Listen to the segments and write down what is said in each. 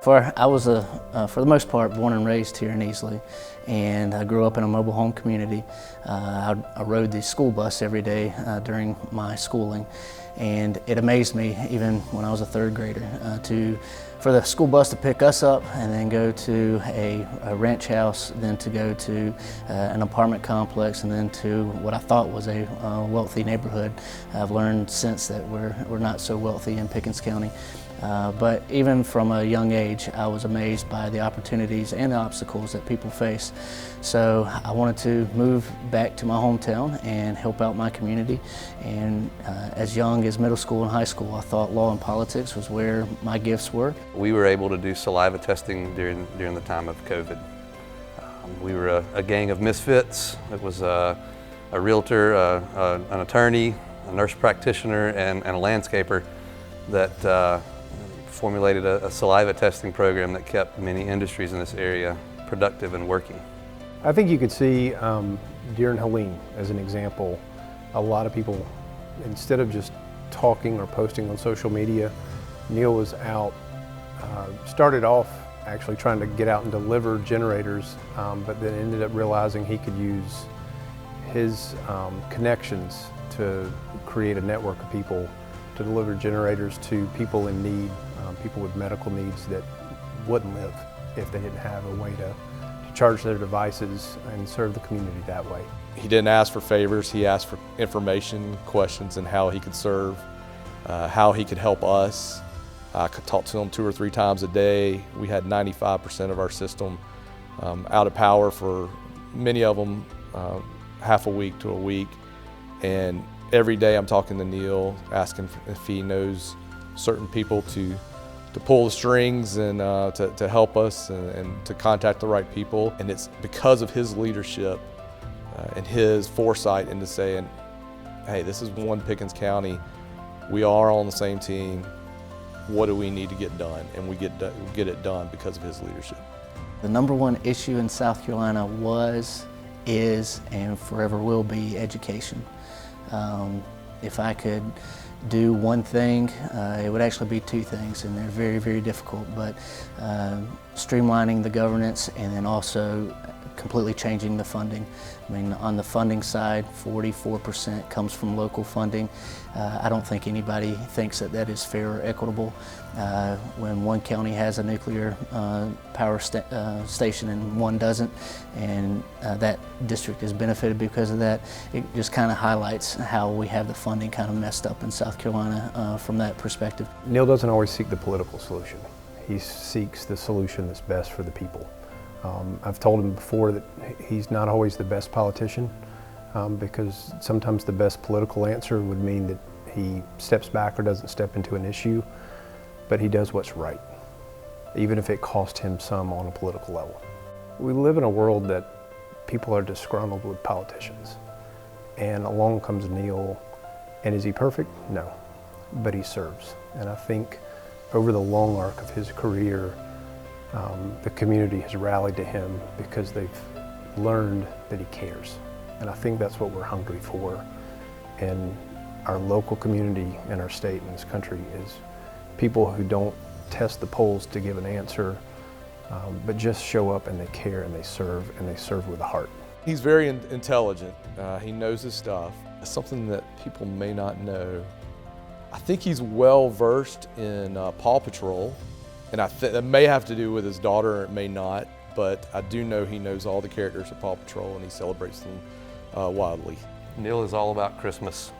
I was, for the most part, born and raised here in Easley, and I grew up in a mobile home community. I rode the school bus every day during my schooling, and it amazed me, even when I was a third grader, for the school bus to pick us up and then go to a ranch house, then to go to an apartment complex, and then to what I thought was a wealthy neighborhood. I've learned since that we're not so wealthy in Pickens County. But even from a young age, I was amazed by the opportunities and the obstacles that people face. So I wanted to move back to my hometown and help out my community. And as young as middle school and high school, I thought law and politics was where my gifts were. We were able to do saliva testing during the time of COVID. We were a gang of misfits. It was a realtor, an attorney, a nurse practitioner, and a landscaper that formulated a saliva testing program that kept many industries in this area productive and working. I think you could see during Helene, as an example, a lot of people, instead of just talking or posting on social media, Neil was out, started off actually trying to get out and deliver generators, but then ended up realizing he could use his connections to create a network of people to deliver generators to people in need, people with medical needs that wouldn't live if they didn't have a way to charge their devices and serve the community that way. He didn't ask for favors, he asked for information, questions, and how he could serve, how he could help us. I could talk to him 2 or 3 times a day. We had 95% of our system out of power for many of them half a week to a week. And every day I'm talking to Neil, asking if he knows certain people to pull the strings and to help us and to contact the right people. And it's because of his leadership and his foresight into saying, hey, this is one Pickens County. We are on the same team. What do we need to get done? And we get it done because of his leadership. The number one issue in South Carolina was, is, and forever will be education. If I could do one thing, it would actually be 2 things, and they're very, very difficult, but streamlining the governance and then also completely changing the funding. I mean, on the funding side, 44% comes from local funding. I don't think anybody thinks that that is fair or equitable. When one county has a nuclear power station and one doesn't, and that district is benefited because of that, it just kind of highlights how we have the funding kind of messed up in South Carolina from that perspective. Neil doesn't always seek the political solution. He seeks the solution that's best for the people. I've told him before that he's not always the best politician because sometimes the best political answer would mean that he steps back or doesn't step into an issue, but he does what's right, even if it cost him some on a political level. We live in a world that people are disgruntled with politicians, and along comes Neil, and is he perfect? No, but he serves. And I think over the long arc of his career, the community has rallied to him because they've learned that he cares. And I think that's what we're hungry for in our local community and our state and this country, is people who don't test the polls to give an answer, but just show up and they care and they serve with a heart. He's very intelligent. He knows his stuff. Something that people may not know, I think he's well versed in Paw Patrol. And that may have to do with his daughter, or it may not, but I do know he knows all the characters of Paw Patrol and he celebrates them wildly. Neil is all about Christmas.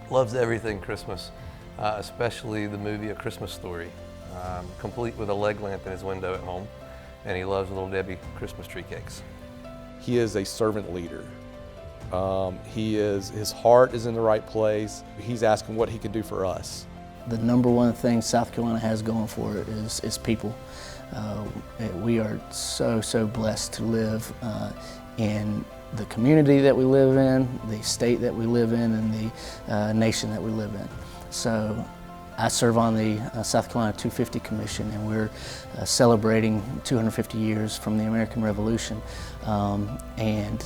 Loves everything Christmas, especially the movie A Christmas Story, complete with a leg lamp in his window at home, and he loves Little Debbie Christmas tree cakes. He is a servant leader. His heart is in the right place. He's asking what he can do for us. The number one thing South Carolina has going for it is people. We are so blessed to live in the community that we live in, the state that we live in, and the nation that we live in. So I serve on the South Carolina 250 Commission, and we're celebrating 250 years from the American Revolution. And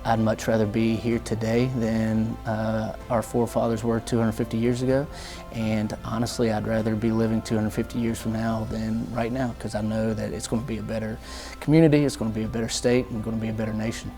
I'd much rather be here today than our forefathers were 250 years ago. And honestly, I'd rather be living 250 years from now than right now, because I know that it's going to be a better community, it's going to be a better state, and going to be a better nation.